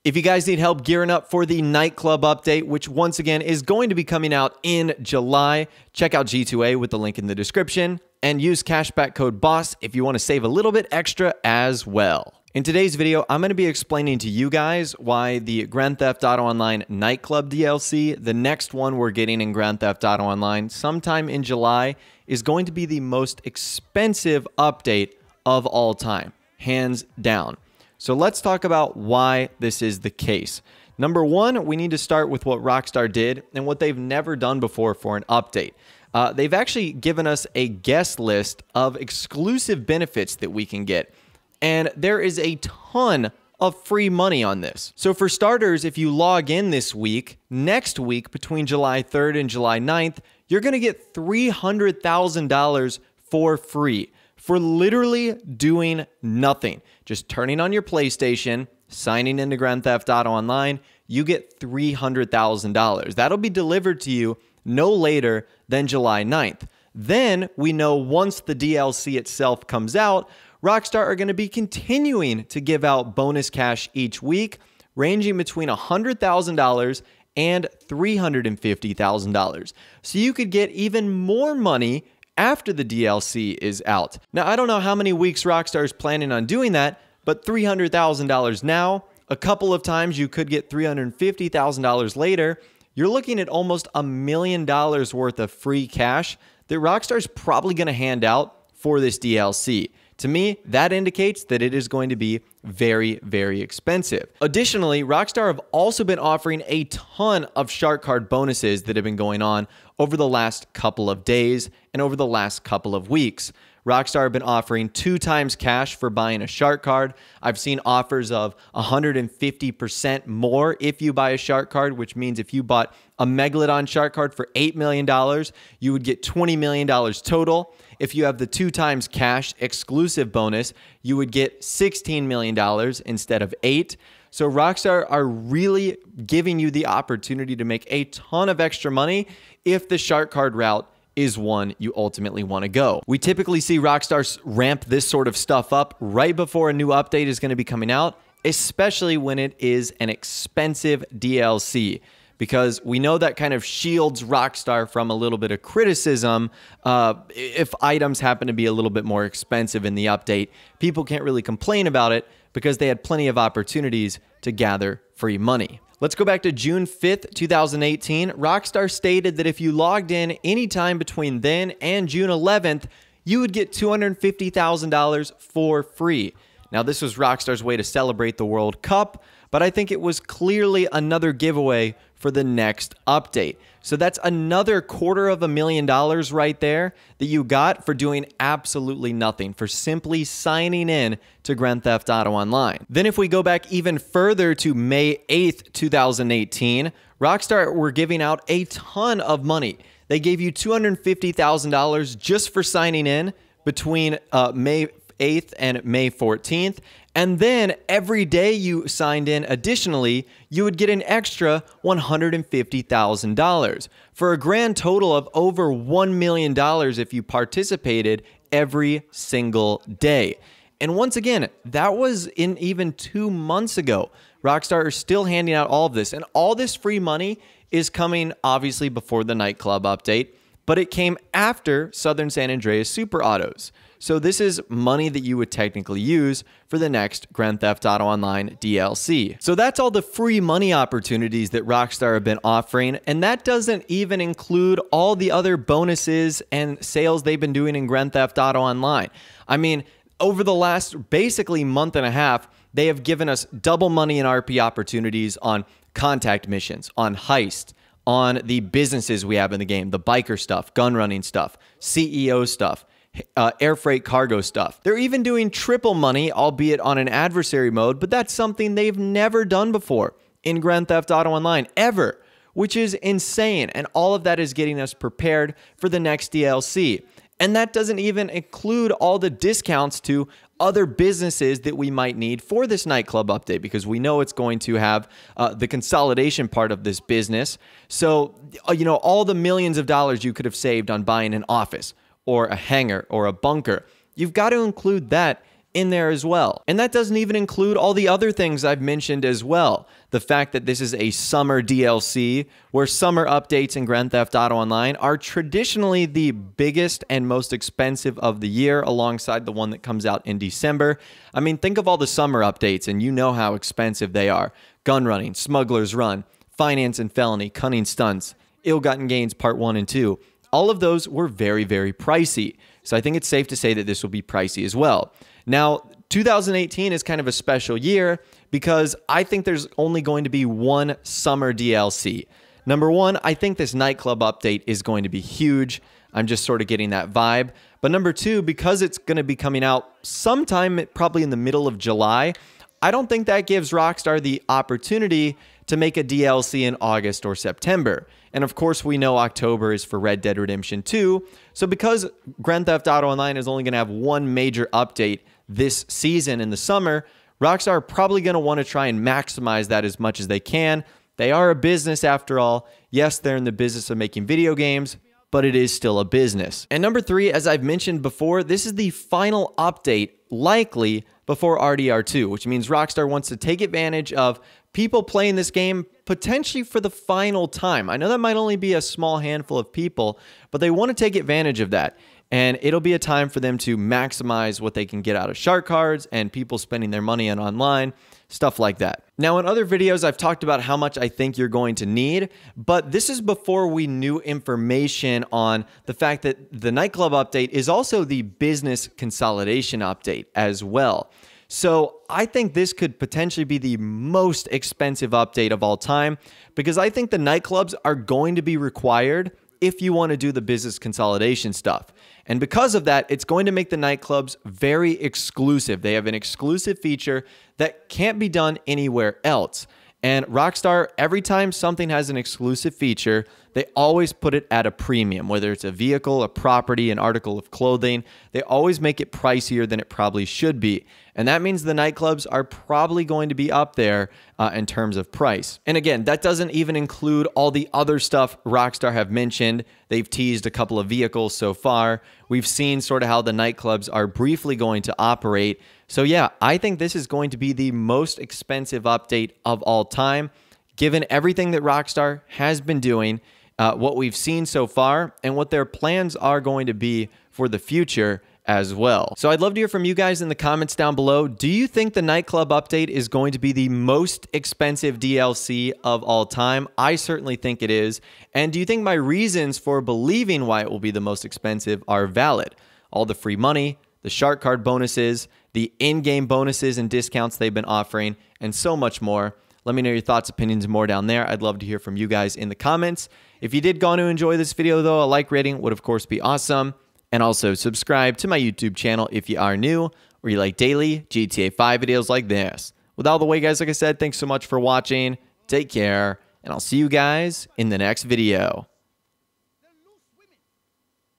If you guys need help gearing up for the nightclub update, which once again is going to be coming out in July, check out G2A with the link in the description and use cashback code BOSS if you want to save a little bit extra as well. In today's video, I'm going to be explaining to you guys why the Grand Theft Auto Online Nightclub DLC, the next one we're getting in Grand Theft Auto Online sometime in July, is going to be the most expensive update of all time, hands down. So let's talk about why this is the case. Number one, we need to start with what Rockstar did and what they've never done before for an update. They've actually given us a guest list of exclusive benefits that we can get. And there is a ton of free money on this. So for starters, if you log in this week, next week between July 3rd and July 9th, you're going to get $300,000 for free for literally doing nothing. Just turning on your PlayStation, signing into Grand Theft Auto Online, you get $300,000. That'll be delivered to you no later than July 9th. Then we know once the DLC itself comes out, Rockstar are going to be continuing to give out bonus cash each week, ranging between $100,000 and $350,000. So you could get even more money after the DLC is out. Now, I don't know how many weeks Rockstar is planning on doing that, but $300,000 now, a couple of times you could get $350,000 later. You're looking at almost $1 million worth of free cash that Rockstar is probably going to hand out for this DLC. To me, that indicates that it is going to be very, very expensive. Additionally, Rockstar have also been offering a ton of shark card bonuses that have been going on over the last couple of days and over the last couple of weeks. Rockstar have been offering 2 times cash for buying a shark card. I've seen offers of 150% more if you buy a shark card, which means if you bought a Megalodon shark card for $8 million, you would get $20 million total. If you have the 2 times cash exclusive bonus, you would get $16 million instead of 8. So Rockstar are really giving you the opportunity to make a ton of extra money if the shark card route is one you ultimately want to go. We typically see Rockstar ramp this sort of stuff up right before a new update is going to be coming out, especially when it is an expensive DLC, because we know that kind of shields Rockstar from a little bit of criticism. If items happen to be a little bit more expensive in the update, people can't really complain about it because they had plenty of opportunities to gather free money. Let's go back to June 5th, 2018. Rockstar stated that if you logged in anytime between then and June 11th, you would get $250,000 for free. Now, this was Rockstar's way to celebrate the World Cup, but I think it was clearly another giveaway for the next update. So that's another $250,000 right there that you got for doing absolutely nothing, for simply signing in to Grand Theft Auto Online. Then if we go back even further to May 8th, 2018, Rockstar were giving out a ton of money. They gave you $250,000 just for signing in between May 8th and May 14th. And then every day you signed in, additionally, you would get an extra $150,000 for a grand total of over $1 million if you participated every single day. And once again, that was in even 2 months ago. Rockstar is still handing out all of this, and all this free money is coming obviously before the nightclub update, but it came after Southern San Andreas Super Autos. So this is money that you would technically use for the next Grand Theft Auto Online DLC. So that's all the free money opportunities that Rockstar have been offering, and that doesn't even include all the other bonuses and sales they've been doing in Grand Theft Auto Online. I mean, over the last basically month and a half, they have given us double money and RP opportunities on contact missions, on heist, on the businesses we have in the game, the biker stuff, gun running stuff, CEO stuff, air freight cargo stuff. They're even doing triple money, albeit on an adversary mode, but that's something they've never done before in Grand Theft Auto Online, ever, which is insane. And all of that is getting us prepared for the next DLC. And that doesn't even include all the discounts to other businesses that we might need for this nightclub update, because we know it's going to have the consolidation part of this business. So, all the millions of dollars you could have saved on buying an office or a hangar or a bunker, you've got to include that in there as well. And that doesn't even include all the other things I've mentioned as well. The fact that this is a summer DLC, where summer updates in Grand Theft Auto Online are traditionally the biggest and most expensive of the year, alongside the one that comes out in December. I mean, think of all the summer updates and you know how expensive they are. Gun Running, Smuggler's Run, Finance and Felony, Cunning Stunts, Ill-Gotten Gains Part 1 and 2. All of those were very, very pricey. So I think it's safe to say that this will be pricey as well. Now, 2018 is kind of a special year because I think there's only going to be one summer DLC. Number one, I think this nightclub update is going to be huge. I'm just sort of getting that vibe. But number two, because it's going to be coming out sometime probably in the middle of July, I don't think that gives Rockstar the opportunity to make a DLC in August or September. And of course, we know October is for Red Dead Redemption 2. So because Grand Theft Auto Online is only going to have one major update this season in the summer, Rockstar are probably going to want to try and maximize that as much as they can. They are a business after all. Yes, they're in the business of making video games, but it is still a business. And number three, as I've mentioned before, this is the final update likely before RDR2, which means Rockstar wants to take advantage of people playing this game potentially for the final time. I know that might only be a small handful of people, but they want to take advantage of that. And it'll be a time for them to maximize what they can get out of shark cards and people spending their money on online, stuff like that. Now, in other videos, I've talked about how much I think you're going to need, but this is before we knew information on the fact that the nightclub update is also the business consolidation update as well. So I think this could potentially be the most expensive update of all time, because I think the nightclubs are going to be required if you want to do the business consolidation stuff. And because of that, it's going to make the nightclubs very exclusive. They have an exclusive feature that can't be done anywhere else. And Rockstar, every time something has an exclusive feature, they always put it at a premium, whether it's a vehicle, a property, an article of clothing. They always make it pricier than it probably should be. And that means the nightclubs are probably going to be up there in terms of price. And again, that doesn't even include all the other stuff Rockstar have mentioned. They've teased a couple of vehicles so far. We've seen sort of how the nightclubs are briefly going to operate. So yeah, I think this is going to be the most expensive update of all time, given everything that Rockstar has been doing, what we've seen so far, and what their plans are going to be for the future as well. So I'd love to hear from you guys in the comments down below. Do you think the nightclub update is going to be the most expensive DLC of all time? I certainly think it is. And do you think my reasons for believing why it will be the most expensive are valid? All the free money, the shark card bonuses, the in-game bonuses and discounts they've been offering, and so much more. Let me know your thoughts, opinions, and more down there. I'd love to hear from you guys in the comments. If you did go on to enjoy this video, though, a like rating would, of course, be awesome. And also subscribe to my YouTube channel if you are new or you like daily GTA 5 videos like this. With all the way, guys, like I said, thanks so much for watching. Take care, and I'll see you guys in the next video.